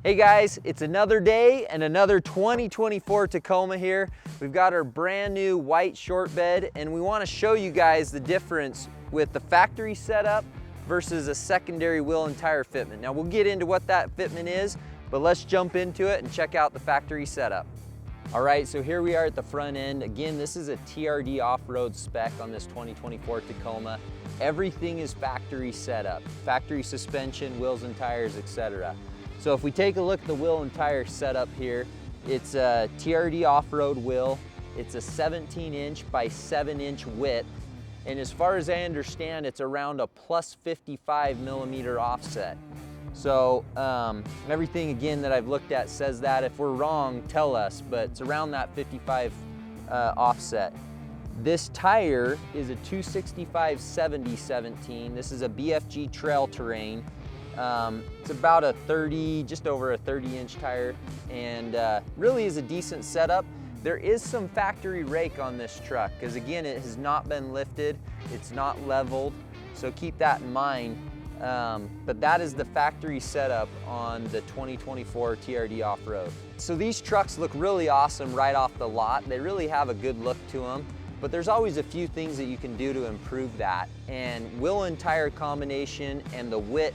Hey guys, it's another day and another 2024 Tacoma here. We've got our brand new white short bed and we want to show you guys the difference with the factory setup versus a secondary wheel and tire fitment. Now we'll get into what that fitment is, but let's jump into it and check out the factory setup. All right, so here we are at the front end. Again, this is a TRD off-road spec on this 2024 Tacoma. Everything is factory setup, factory suspension, wheels and tires, etc. So if we take a look at the wheel and tire setup here, it's a TRD off-road wheel. It's a 17-inch by 7-inch width. And as far as I understand, it's around a plus 55 millimeter offset. So everything again that I've looked at says that. If we're wrong, tell us, but it's around that 55 offset. This tire is a 265/70/17. This is a BFG trail terrain. It's about a 30, just over a 30-inch tire, and really is a decent setup. There is some factory rake on this truck, because again, it has not been lifted, it's not leveled, so keep that in mind. But that is the factory setup on the 2024 TRD off-road. So these trucks look really awesome right off the lot. They really have a good look to them, but there's always a few things that you can do to improve that. And wheel and tire combination and the width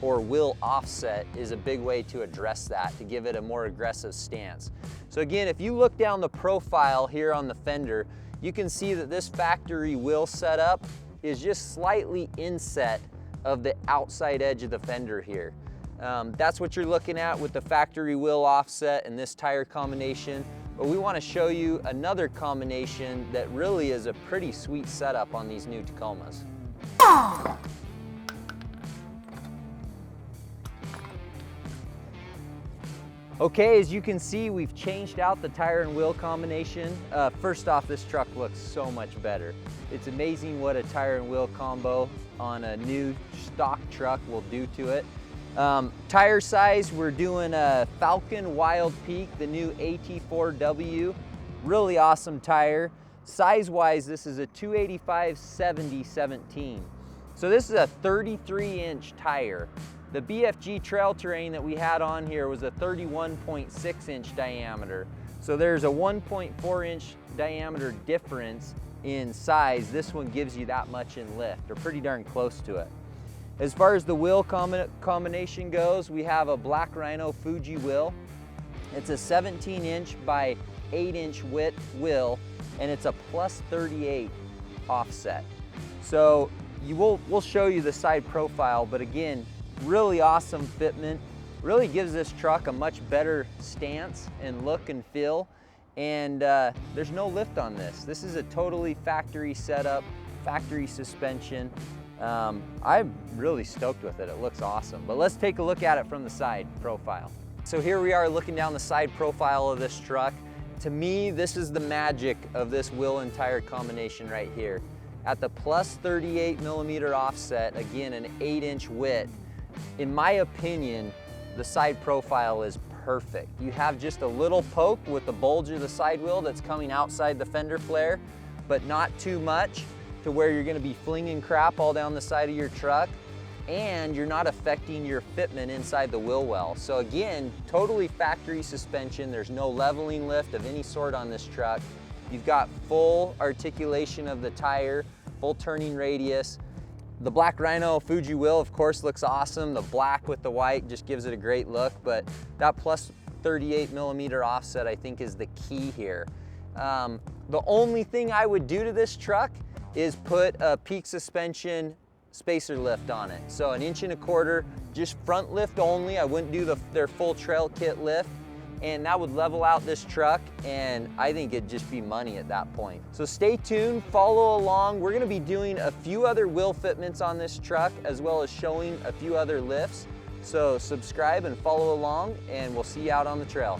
or wheel offset is a big way to address that, to give it a more aggressive stance. So again, if you look down the profile here on the fender, you can see that this factory wheel setup is just slightly inset of the outside edge of the fender here. That's what you're looking at with the factory wheel offset and this tire combination. But we want to show you another combination that really is a pretty sweet setup on these new Tacomas. Okay, as you can see, we've changed out the tire and wheel combination. First off, this truck looks so much better. It's amazing what a tire and wheel combo on a new stock truck will do to it. Tire size, we're doing a Falken Wildpeak, the new AT4W. Really awesome tire. Size-wise, this is a 285/70/17. So this is a 33-inch tire. The BFG trail terrain that we had on here was a 31.6-inch diameter. So there's a 1.4-inch diameter difference in size. This one gives you that much in lift, or pretty darn close to it. As far as the wheel combination goes, we have a black Rhino Fuji wheel. It's a 17-inch by 8-inch width wheel, and it's a plus 38 offset. So we'll show you the side profile, but again, really awesome fitment. Really gives this truck a much better stance and look and feel. And there's no lift on this. This is a totally factory setup, factory suspension. I'm really stoked with it. It looks awesome. But let's take a look at it from the side profile. So here we are looking down the side profile of this truck. To me, this is the magic of this wheel and tire combination right here. At the plus 38 millimeter offset, again, an 8-inch width, in my opinion, the side profile is perfect. You have just a little poke with the bulge of the side wheel that's coming outside the fender flare, but not too much to where you're gonna be flinging crap all down the side of your truck, and you're not affecting your fitment inside the wheel well. So again, totally factory suspension. There's no leveling lift of any sort on this truck. You've got full articulation of the tire, full turning radius. The black Rhino Fuji wheel, of course, looks awesome. The black with the white just gives it a great look, but that plus 38 millimeter offset, I think, is the key here. The only thing I would do to this truck is put a peak suspension spacer lift on it. So 1.25 inches, just front lift only. I wouldn't do their full trail kit lift, and that would level out this truck, and I think it'd just be money at that point. So stay tuned, follow along. We're gonna be doing a few other wheel fitments on this truck, as well as showing a few other lifts. So subscribe and follow along, and we'll see you out on the trail.